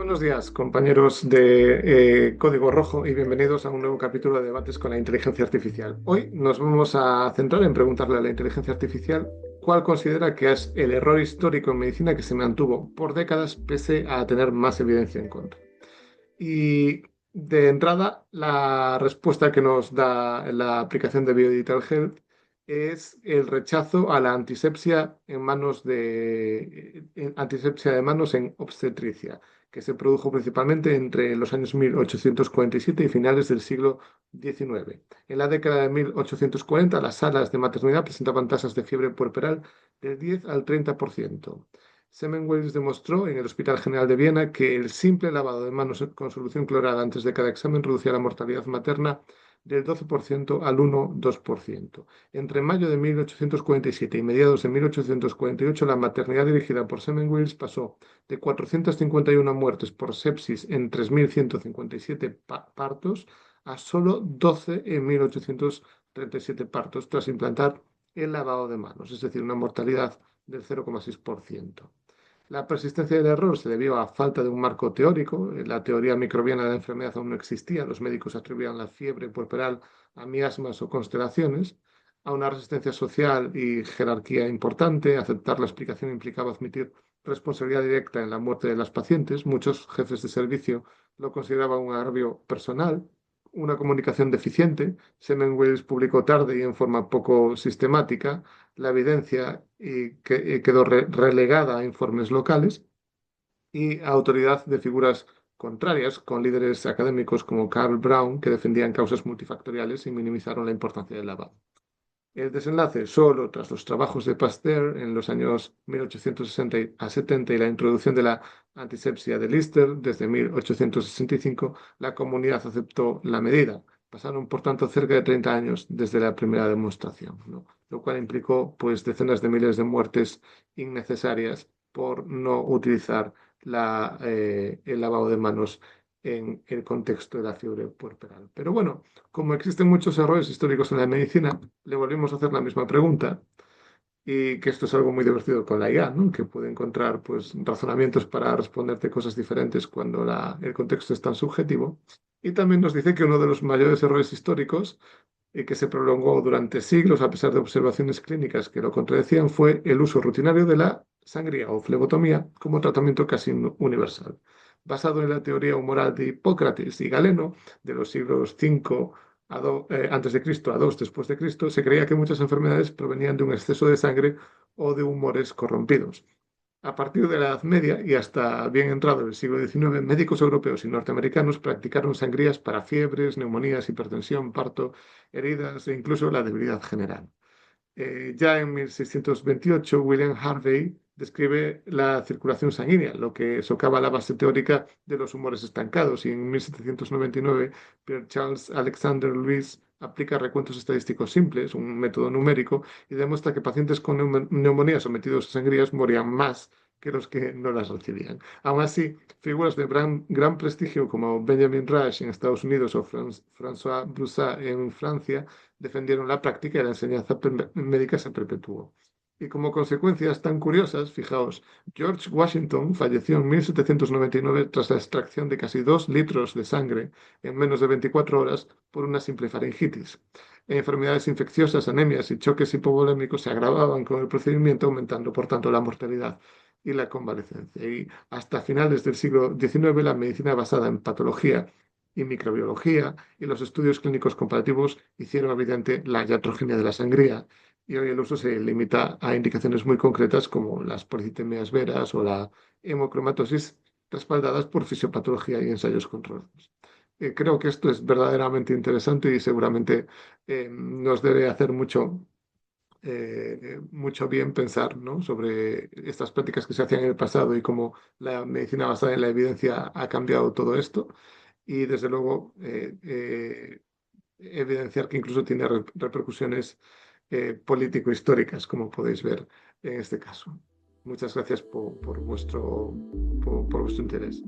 Buenos días, compañeros de Código Rojo, y bienvenidos a un nuevo capítulo de Debates con la Inteligencia Artificial. Hoy nos vamos a centrar en preguntarle a la inteligencia artificial cuál considera que es el error histórico en medicina que se mantuvo por décadas pese a tener más evidencia en contra. Y de entrada, la respuesta que nos da la aplicación de BioDigital Health es el rechazo a la antisepsia de manos en obstetricia, que se produjo principalmente entre los años 1847 y finales del siglo XIX. En la década de 1840, las salas de maternidad presentaban tasas de fiebre puerperal del 10 al 30%. Semmelweis demostró en el Hospital General de Viena que el simple lavado de manos con solución clorada antes de cada examen reducía la mortalidad materna del 12% al 1,2%. Entre mayo de 1847 y mediados de 1848, la maternidad dirigida por Semmelweis pasó de 451 muertes por sepsis en 3.157 partos a solo 12 en 1837 partos tras implantar el lavado de manos, es decir, una mortalidad del 0,6%. La persistencia del error se debió a falta de un marco teórico. La teoría microbiana de la enfermedad aún no existía. Los médicos atribuían la fiebre puerperal a miasmas o constelaciones, a una resistencia social y jerarquía importante. Aceptar la explicación implicaba admitir responsabilidad directa en la muerte de las pacientes. Muchos jefes de servicio lo consideraban un agravio personal. Una comunicación deficiente. Semmelweis publicó tarde y en forma poco sistemática la evidencia y quedó relegada a informes locales y a autoridad de figuras contrarias, con líderes académicos como Karl Braun, que defendían causas multifactoriales y minimizaron la importancia del lavado. El desenlace, solo tras los trabajos de Pasteur en los años 1860 a 70 y la introducción de la antisepsia de Lister desde 1865, la comunidad aceptó la medida. Pasaron, por tanto, cerca de 30 años desde la primera demostración, ¿no? Lo cual implicó pues, decenas de miles de muertes innecesarias por no utilizar el lavado de manos en el contexto de la fiebre puerperal. Pero bueno, como existen muchos errores históricos en la medicina, le volvimos a hacer la misma pregunta y que esto es algo muy divertido con la IA, ¿no? Que puede encontrar pues, razonamientos para responderte cosas diferentes cuando el contexto es tan subjetivo. Y también nos dice que uno de los mayores errores históricos y que se prolongó durante siglos a pesar de observaciones clínicas que lo contradecían fue el uso rutinario de la sangría o flebotomía como tratamiento casi universal. Basado en la teoría humoral de Hipócrates y Galeno de los siglos V antes de Cristo a 2 después de Cristo, se creía que muchas enfermedades provenían de un exceso de sangre o de humores corrompidos. A partir de la Edad Media y hasta bien entrado el siglo XIX, médicos europeos y norteamericanos practicaron sangrías para fiebres, neumonías, hipertensión, parto, heridas e incluso la debilidad general. Ya en 1628, William Harvey describe la circulación sanguínea, lo que socava la base teórica de los humores estancados, y en 1799, Pierre Charles Alexander Louis aplica recuentos estadísticos simples, un método numérico, y demuestra que pacientes con neumonía sometidos a sangrías morían más que los que no las recibían. Aún así, figuras de gran prestigio como Benjamin Rush en Estados Unidos o François Broussard en Francia defendieron la práctica y la enseñanza médica se perpetuó. Y como consecuencias tan curiosas, fijaos, George Washington falleció en 1799 tras la extracción de casi 2 litros de sangre en menos de 24 horas por una simple faringitis. Enfermedades infecciosas, anemias y choques hipovolémicos se agravaban con el procedimiento, aumentando por tanto la mortalidad y la convalecencia. Y hasta finales del siglo XIX, la medicina basada en patología y microbiología y los estudios clínicos comparativos hicieron evidente la iatrogenia de la sangría, y hoy el uso se limita a indicaciones muy concretas como las policitemias veras o la hemocromatosis, respaldadas por fisiopatología y ensayos controlados. Creo que esto es verdaderamente interesante y seguramente nos debe hacer mucho bien pensar, ¿no?, sobre estas prácticas que se hacían en el pasado y cómo la medicina basada en la evidencia ha cambiado todo esto. Y desde luego evidenciar que incluso tiene repercusiones político-históricas, como podéis ver en este caso. Muchas gracias por vuestro interés.